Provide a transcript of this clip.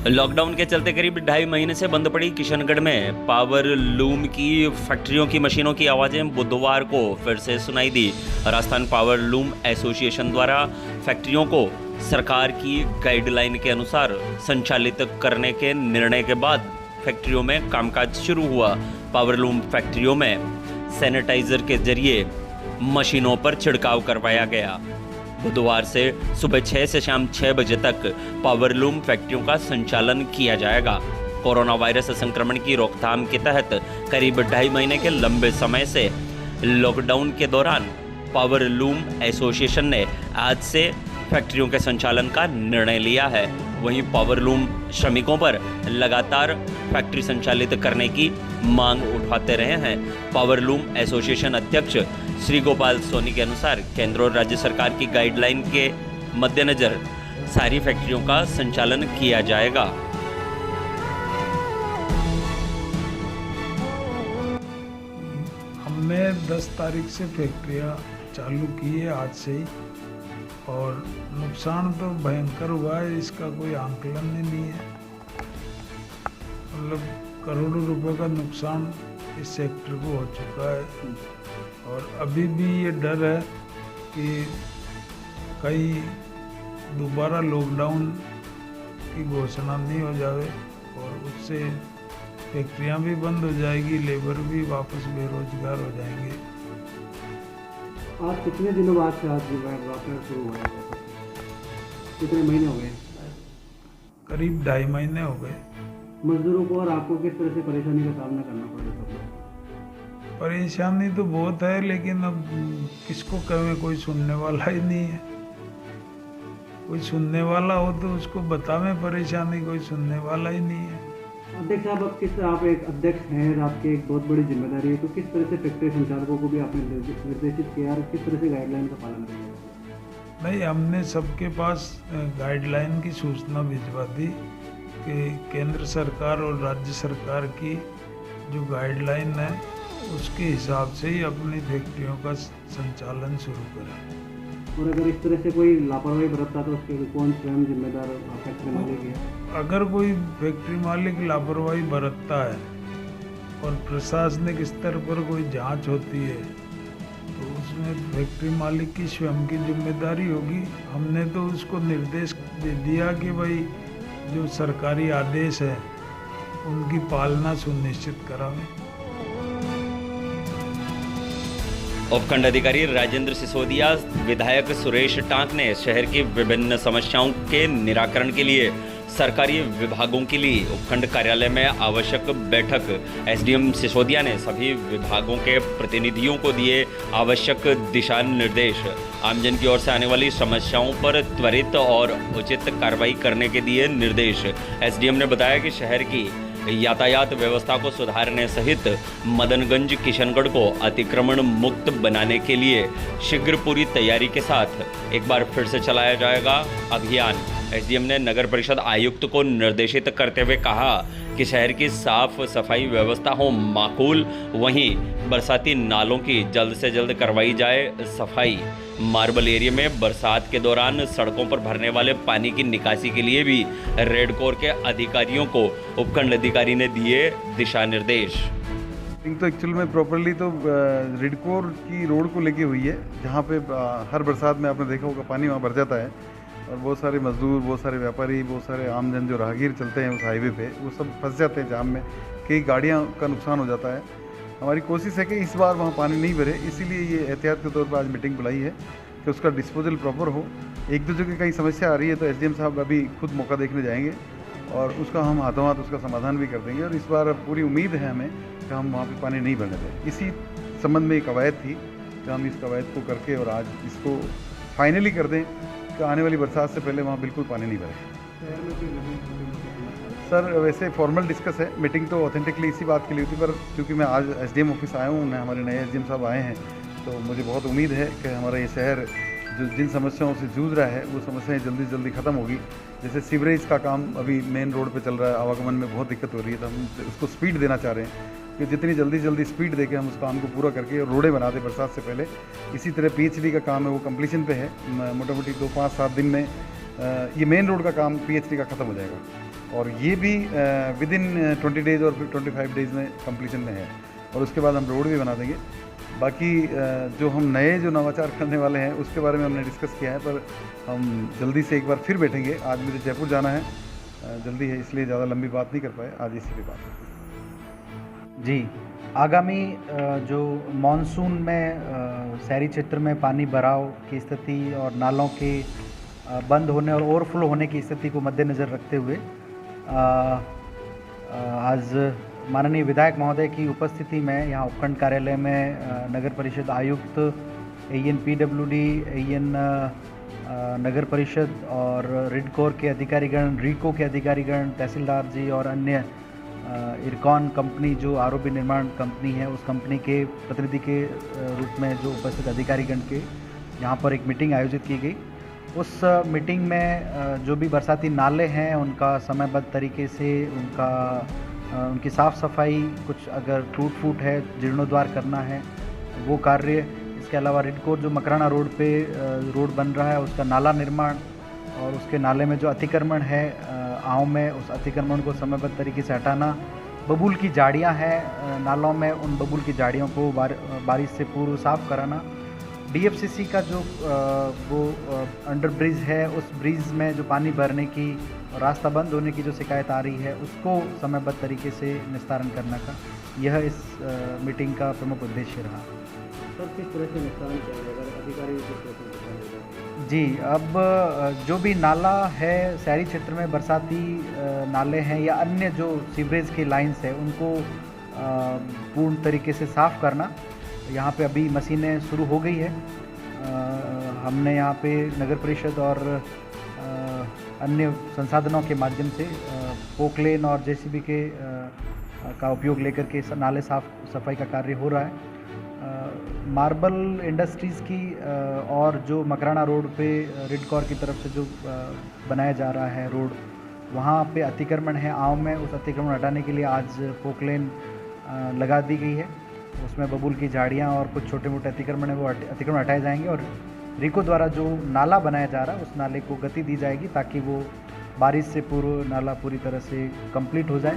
Lockdown के चलते करीब 2.5 महीने से बंद पड़ी किशनगढ़ में पावर लूम की फैक्ट्रियों की मशीनों की आवाज़ें बुधवार को फिर से सुनाई दी। राजस्थान पावर लूम एसोसिएशन द्वारा फैक्ट्रियों को सरकार की गाइडलाइन के अनुसार संचालित करने के निर्णय के बाद फैक्ट्रियों में कामकाज शुरू हुआ। पावर लूम फैक्ट्रियों में सैनिटाइजर के जरिए मशीनों पर छिड़काव करवाया गया। बुधवार से सुबह 6 से शाम 6 बजे तक पावरलूम फैक्ट्रियों का संचालन किया जाएगा। कोरोना वायरस संक्रमण की रोकथाम के तहत करीब 2.5 महीने के लंबे समय से लॉकडाउन के दौरान पावरलूम एसोसिएशन ने आज से फैक्ट्रियों के संचालन का निर्णय लिया है। वहीं पावरलूम श्रमिकों पर लगातार फैक्ट्री संचालित करने की मांग उठाते रहे हैं। पावरलूम एसोसिएशन अध्यक्ष श्री गोपाल सोनी के अनुसार केंद्र और राज्य सरकार की गाइडलाइन के मद्देनजर सारी फैक्ट्रियों का संचालन किया जाएगा। हमने 10 तारीख से फैक्ट्रियां चालू की है, आज से ही, और नुकसान तो भयंकर हुआ है, इसका कोई आंकलन ही नहीं है। मतलब करोड़ों रुपए का नुकसान इस सेक्टर को हो चुका है और अभी भी ये डर है कि कहीं दोबारा लॉकडाउन की घोषणा नहीं हो जाए और उससे फैक्ट्रियां भी बंद हो जाएगी, लेबर भी वापस बेरोजगार हो जाएंगे। आज कितने दिनों बाद से आज लॉकडाउन शुरू हुआ है? कितने महीने हो गए? करीब 2.5 महीने हो गए। मजदूरों को और आपको किस तरह से परेशानी का सामना करना पड़ेगा? परेशानी तो बहुत है, लेकिन अब किसको कहें, कोई सुनने वाला ही नहीं है। कोई सुनने वाला हो तो उसको बतावें परेशानी, कोई सुनने वाला ही नहीं है। अध्यक्ष साहब, आप एक अध्यक्ष हैं, आपकी एक बहुत बड़ी जिम्मेदारी है, तो किस तरह से फैक्ट्री संचालकों को भी आपने निर्देशित किया और किस तरह से गाइडलाइन का पालन किया? नहीं, हमने सबके पास गाइडलाइन की सूचना भिजवा दी कि केंद्र सरकार और राज्य सरकार की जो गाइडलाइन है उसके हिसाब से ही अपनी फैक्ट्रियों का संचालन शुरू करें। और अगर इस तरह से कोई लापरवाही बरतता तो उसके कौन स्वयं जिम्मेदार फैक्ट्री मालिक है? अगर कोई फैक्ट्री मालिक लापरवाही बरतता है और प्रशासनिक स्तर पर कोई जांच होती है तो उसमें फैक्ट्री मालिक की स्वयं की जिम्मेदारी होगी। हमने तो उसको निर्देश दे दिया कि भाई जो सरकारी आदेश है उनकी पालना सुनिश्चित करावें। उपखंड अधिकारी राजेंद्र सिसोदिया, विधायक सुरेश टांक ने शहर की विभिन्न समस्याओं के निराकरण के लिए सरकारी विभागों के लिए उपखंड कार्यालय में आवश्यक बैठक। एसडीएम सिसोदिया ने सभी विभागों के प्रतिनिधियों को दिए आवश्यक दिशा निर्देश। आमजन की ओर से आने वाली समस्याओं पर त्वरित और उचित कार्रवाई करने के दिए निर्देश। एसडीएम ने बताया कि शहर की यातायात व्यवस्था को सुधारने सहित मदनगंज किशनगढ़ को अतिक्रमण मुक्त बनाने के लिए शीघ्र पूरी तैयारी के साथ एक बार फिर से चलाया जाएगा अभियान। एसडीएम ने नगर परिषद आयुक्त को निर्देशित करते हुए कहा कि शहर की साफ सफाई व्यवस्था हो माकूल, वहीं बरसाती नालों की जल्द से जल्द करवाई जाए सफाई। मार्बल एरिया में बरसात के दौरान सड़कों पर भरने वाले पानी की निकासी के लिए भी रेड कोर के अधिकारियों को उपखंड अधिकारी ने दिए दिशा निर्देश। तो एक्चुअल में प्रॉपरली तो रेड कोर की रोड को लेके हुई है, जहाँ पे हर बरसात में आपने देखा होगा पानी वहाँ भर जाता है और बहुत सारे मजदूर, बहुत सारे व्यापारी, बहुत सारे आमजन जो राहगीर चलते हैं उस हाईवे पे, वो सब फंस जाते हैं जाम में, कई गाड़ियाँ का नुकसान हो जाता है। हमारी कोशिश है कि इस बार वहाँ पानी नहीं भरे, इसीलिए ये एहतियात के तौर पर आज मीटिंग बुलाई है कि उसका डिस्पोजल प्रॉपर हो। एक दो जगह कहीं समस्या आ रही है तो एसडीएम साहब अभी खुद मौका देखने जाएंगे और उसका हम हाथों हाथ उसका समाधान भी कर देंगे। और इस बार पूरी उम्मीद है हमें कि हम वहाँ पे पानी नहीं भरने दें। इसी संबंध में एक कवायद थी कि हम इस कवायद को करके और आज इसको फाइनली कर दें कि आने वाली बरसात से पहले वहाँ बिल्कुल पानी नहीं भरे। सर वैसे फॉर्मल डिस्कस है, मीटिंग तो ऑथेंटिकली इसी बात के लिए हुई थी, पर क्योंकि मैं आज एसडीएम ऑफिस आया हूँ, मैं हमारे नए एसडीएम साहब आए हैं, तो मुझे बहुत उम्मीद है कि हमारा ये शहर जो जिन समस्याओं से जूझ रहा है वो समस्याएं जल्दी से जल्दी ख़त्म होगी। जैसे सीवरेज का काम अभी मेन रोड पे चल रहा है, आवागमन में बहुत दिक्कत हो रही है, तो हम उसको स्पीड देना चाह रहे हैं कि जितनी जल्दी स्पीड देके हम उस काम को पूरा करके रोडें बना दें बरसात से पहले। इसी तरह पीएचडी का काम है वो कंप्लीशन पे है, मोटा मोटी 2-5-7 दिन में ये मेन रोड का काम PH3 का ख़त्म हो जाएगा और ये भी विद इन 20 डेज़ और 25 डेज़ में कंप्लीशन में है और उसके बाद हम रोड भी बना देंगे। बाकी जो हम नए जो नवाचार करने वाले हैं उसके बारे में हमने डिस्कस किया है, पर हम जल्दी से एक बार फिर बैठेंगे। आज मुझे जयपुर जाना है, जल्दी है, इसलिए ज़्यादा लंबी बात नहीं कर पाए, आज इसी पे बात है। जी, आगामी जो मानसून में शहरी क्षेत्र में पानी भराव की स्थिति और नालों के बंद होने और ओवरफ्लो होने की स्थिति को मद्देनज़र रखते हुए आज माननीय विधायक महोदय की उपस्थिति में यहाँ उपखंड कार्यालय में नगर परिषद आयुक्त, AN PWD, AN नगर परिषद और रिडकोर के अधिकारीगण, रीको के अधिकारीगण, तहसीलदार जी और अन्य इरकॉन कंपनी जो ROB निर्माण कंपनी है उस कंपनी के प्रतिनिधि के रूप में जो उपस्थित अधिकारीगण के यहाँ पर एक मीटिंग आयोजित की गई। उस मीटिंग में जो भी बरसाती नाले हैं उनका समयबद्ध तरीके से उनकी साफ़ सफाई, कुछ अगर टूट फूट है, जीर्णोद्वार करना है वो कार्य, इसके अलावा रिडकोर जो मकराना रोड पे रोड बन रहा है उसका नाला निर्माण और उसके नाले में जो अतिक्रमण है आँव में, उस अतिक्रमण को समयबद्ध तरीके से हटाना। बबूल की झाड़ियाँ हैं नालों में, उन बबूल की झाड़ियों को बारिश से पूर्व साफ़ कराना। DFCC का जो वो अंडर ब्रिज है, उस ब्रिज में जो पानी भरने की और रास्ता बंद होने की जो शिकायत आ रही है उसको समयबद्ध तरीके से निस्तारण करने का, यह इस मीटिंग का प्रमुख उद्देश्य रहा। सर, किस तरह से निस्तारण किया जाएगा, अधिकारी किस तरह से बताएंगे? जी, अब जो भी नाला है शहरी क्षेत्र में, बरसाती नाले हैं या अन्य जो सीवरेज की लाइंस है उनको पूर्ण तरीके से साफ़ करना, यहाँ पे अभी मशीनें शुरू हो गई है। हमने यहाँ पे नगर परिषद और अन्य संसाधनों के माध्यम से पोकलेन और JCB का उपयोग लेकर के नाले साफ सफाई का कार्य हो रहा है। मार्बल इंडस्ट्रीज़ की और जो मकराना रोड पे रिडकोर की तरफ से जो बनाया जा रहा है रोड, वहाँ पे अतिक्रमण है आँव में, उस अतिक्रमण हटाने के लिए आज पोकलेन लगा दी गई है। उसमें बबूल की झाड़ियाँ और कुछ छोटे मोटे अतिक्रमण है वो अतिक्रमण हटाए जाएंगे और रीको द्वारा जो नाला बनाया जा रहा है उस नाले को गति दी जाएगी ताकि वो बारिश से पूर्व नाला पूरी तरह से कंप्लीट हो जाए।